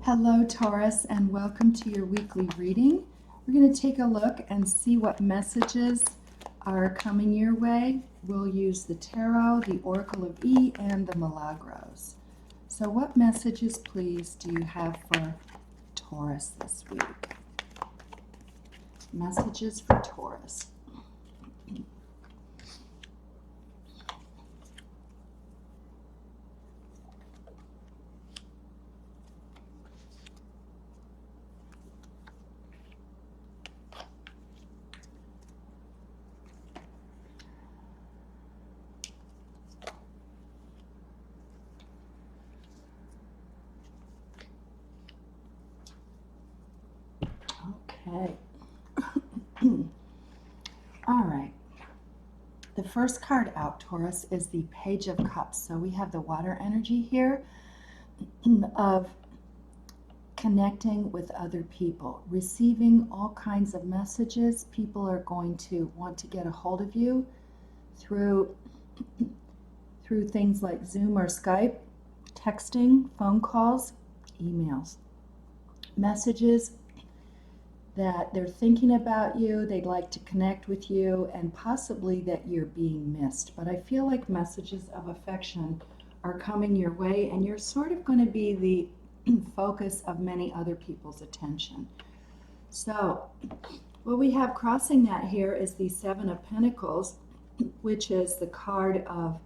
Hello, Taurus, and welcome to your weekly reading. We're going to take a look and see what messages are coming your way. We'll use the Tarot, the Oracle of E, and the Milagros. So what messages, please, do you have for Taurus this week? Messages for Taurus. Okay. All right. The first card out, Taurus, is the Page of Cups. So we have the water energy here of connecting with other people, receiving all kinds of messages. People are going to want to get a hold of you through things like Zoom or Skype, texting, phone calls, emails, messages that they're thinking about you, they'd like to connect with you, and possibly that you're being missed. But I feel like messages of affection are coming your way, and you're sort of going to be the focus of many other people's attention. So what we have crossing that here is the Seven of Pentacles, which is the card of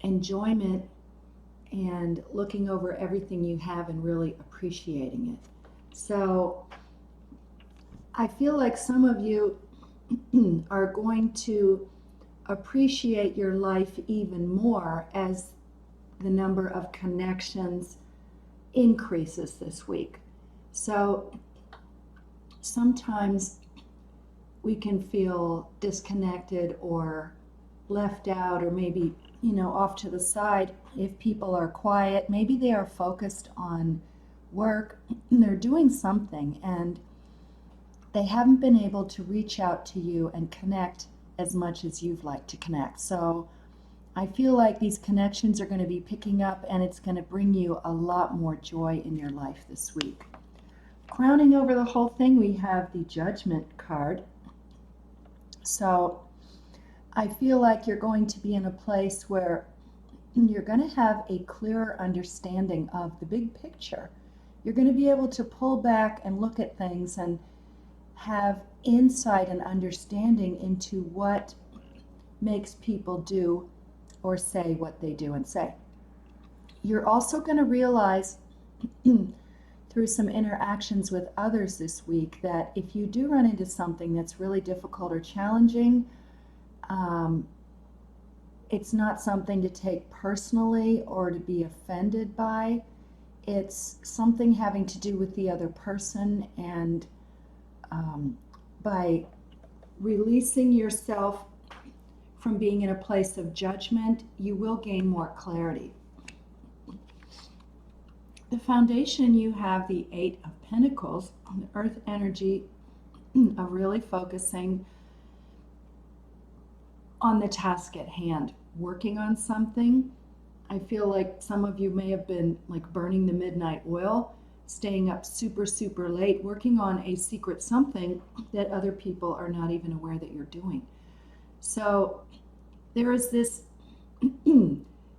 enjoyment and looking over everything you have and really appreciating it. So I feel like some of you are going to appreciate your life even more as the number of connections increases this week. So sometimes we can feel disconnected or left out, or maybe, off to the side if people are quiet. Maybe they are focused on work, they're doing something, and they haven't been able to reach out to you and connect as much as you'd like to connect. So I feel like these connections are going to be picking up, and it's going to bring you a lot more joy in your life this week. Crowning over the whole thing, we have the Judgment card. So I feel like you're going to be in a place where you're going to have a clearer understanding of the big picture. You're going to be able to pull back and look at things and have insight and understanding into what makes people do or say what they do and say. You're also going to realize through some interactions with others this week that if you do run into something that's really difficult or challenging, it's not something to take personally or to be offended by. It's something having to do with the other person, and by releasing yourself from being in a place of judgment, you will gain more clarity. The foundation, you have the Eight of Pentacles, the earth energy of really focusing on the task at hand, working on something. I feel like some of you may have been like burning the midnight oil, staying up super late, working on a secret something that other people are not even aware that you're doing. So there is this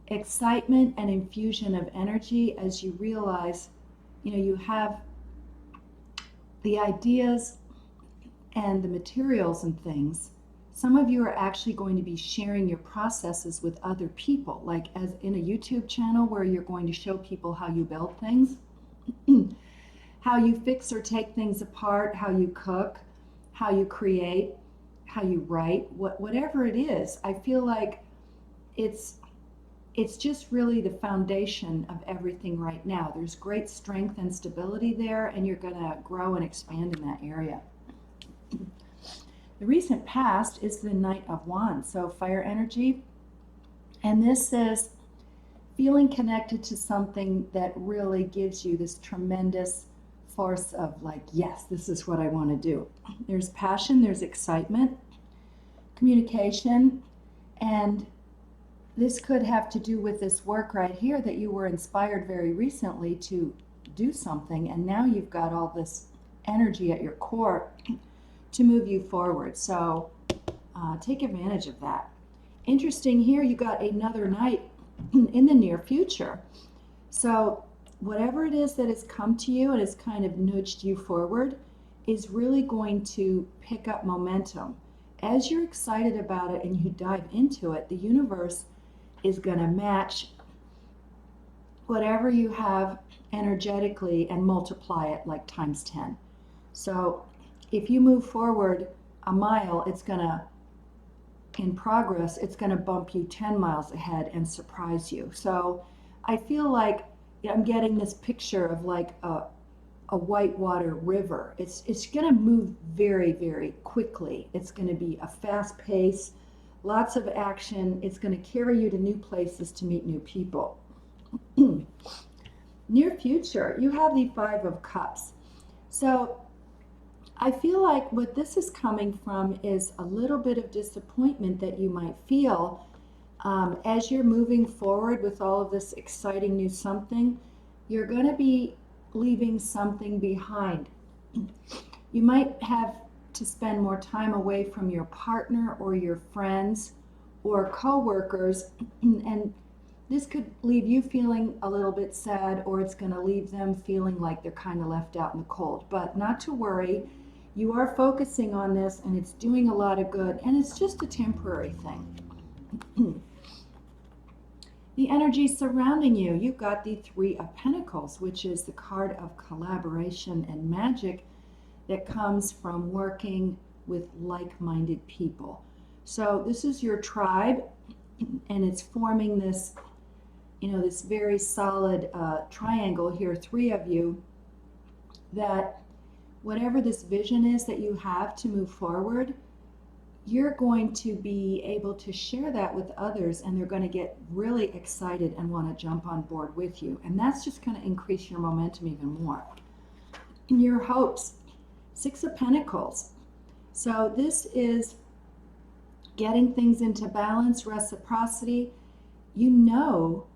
excitement and infusion of energy as you realize, you have the ideas and the materials and things. Some of you are actually going to be sharing your processes with other people, like as in a YouTube channel where you're going to show people how you build things, how you fix or take things apart, how you cook, how you create, how you write, whatever it is. I feel like it's just really the foundation of everything right now. There's great strength and stability there, and you're going to grow and expand in that area. The recent past is the Knight of Wands, so fire energy. And this is feeling connected to something that really gives you this tremendous force of like, yes, this is what I want to do. There's passion, there's excitement, communication, and this could have to do with this work right here that you were inspired very recently to do something, and now you've got all this energy at your core to move you forward. So take advantage of that. Interesting here, you got another night in the near future. So whatever it is that has come to you and has kind of nudged you forward is really going to pick up momentum. As you're excited about it and you dive into it, the universe is going to match whatever you have energetically and multiply it like times 10. So if you move forward a mile, it's going to, in progress, it's going to bump you 10 miles ahead and surprise you. So I feel like I'm getting this picture of like a whitewater river. It's going to move very, very quickly. It's going to be a fast pace, lots of action. It's going to carry you to new places to meet new people. Near future, you have the Five of Cups. So I feel like what this is coming from is a little bit of disappointment that you might feel as you're moving forward with all of this exciting new something. You're going to be leaving something behind. You might have to spend more time away from your partner or your friends or co-workers, and this could leave you feeling a little bit sad, or it's going to leave them feeling like they're kind of left out in the cold. But not to worry, you are focusing on this and it's doing a lot of good, and it's just a temporary thing. The energy surrounding you, you've got the Three of Pentacles, which is the card of collaboration and magic that comes from working with like-minded people. So this is your tribe, and it's forming this, this very solid triangle here, three of you, that whatever this vision is that you have to move forward, you're going to be able to share that with others, and they're going to get really excited and want to jump on board with you. And that's just going to increase your momentum even more. Your hopes, Six of Pentacles. So this is getting things into balance, reciprocity. You know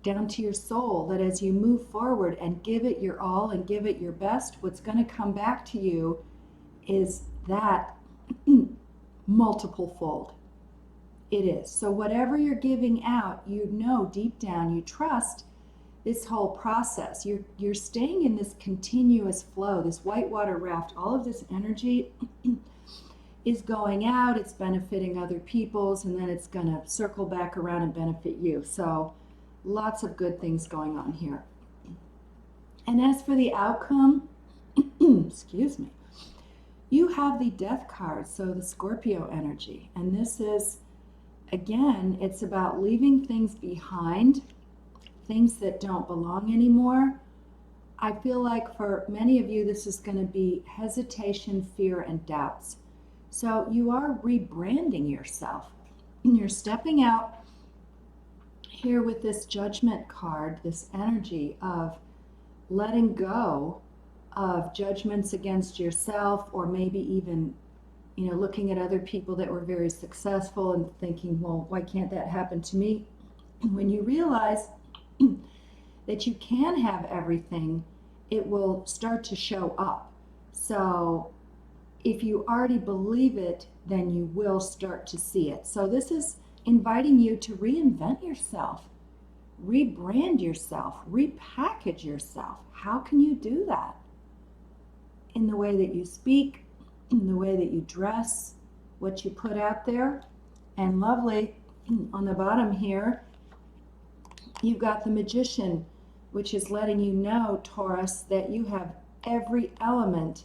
down to your soul that as you move forward and give it your all and give it your best, what's going to come back to you is that multiple fold. It is. So whatever you're giving out, you know deep down, you trust this whole process. You're staying in this continuous flow, this whitewater raft. All of this energy is going out, it's benefiting other people's, and then it's going to circle back around and benefit you. So lots of good things going on here. And as for the outcome, excuse me, you have the Death card, so the Scorpio energy. And this is, again, it's about leaving things behind, things that don't belong anymore. I feel like for many of you, this is going to be hesitation, fear, and doubts. So you are rebranding yourself. You're stepping out here with this Judgment card, this energy of letting go of judgments against yourself, or maybe even, looking at other people that were very successful and thinking, well, why can't that happen to me? When you realize that you can have everything, it will start to show up. So if you already believe it, then you will start to see it. So this is inviting you to reinvent yourself, rebrand yourself, repackage yourself. How can you do that? In the way that you speak, in the way that you dress, what you put out there. And lovely, on the bottom here, you've got the Magician, which is letting you know, Taurus, that you have every element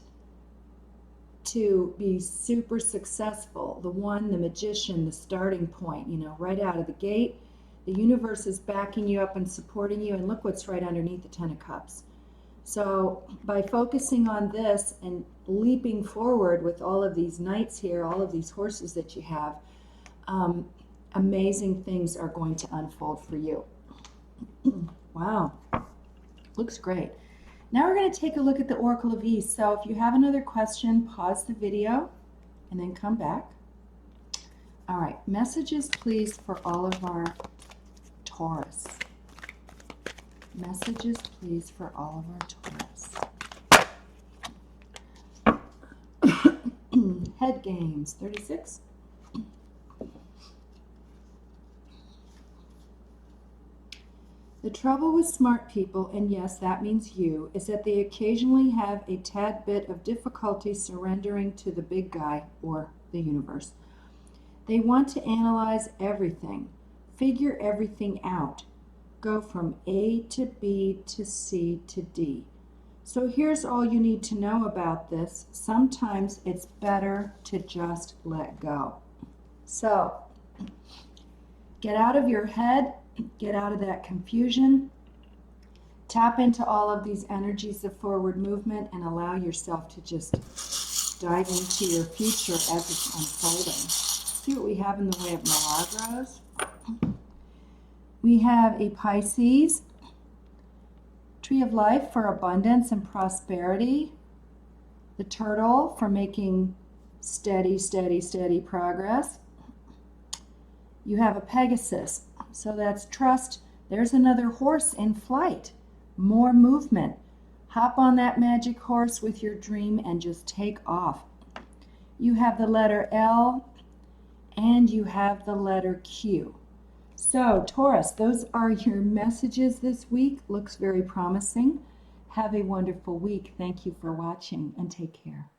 to be super successful. The Magician, the starting point, right out of the gate. The universe is backing you up and supporting you, and look what's right underneath the Ten of Cups. So by focusing on this and leaping forward with all of these knights here, all of these horses that you have, amazing things are going to unfold for you. Wow, looks great. Now we're going to take a look at the Oracle of Ease. So if you have another question, pause the video and then come back. All right, messages please for all of our Taurus. Messages, please, for all of our Taurus. Head games, 36. The trouble with smart people, and yes, that means you, is that they occasionally have a tad bit of difficulty surrendering to the big guy, or the universe. They want to analyze everything, figure everything out, go from A to B to C to D. So here's all you need to know about this. Sometimes it's better to just let go. So, get out of your head, get out of that confusion, tap into all of these energies of forward movement, and allow yourself to just dive into your future as it's unfolding. See what we have in the way of Milagros. We have a Pisces, Tree of Life for abundance and prosperity. The Turtle for making steady, steady, steady progress. You have a Pegasus, so that's trust. There's another horse in flight, more movement. Hop on that magic horse with your dream and just take off. You have the letter L and you have the letter Q. So, Taurus, those are your messages this week. Looks very promising. Have a wonderful week. Thank you for watching and take care.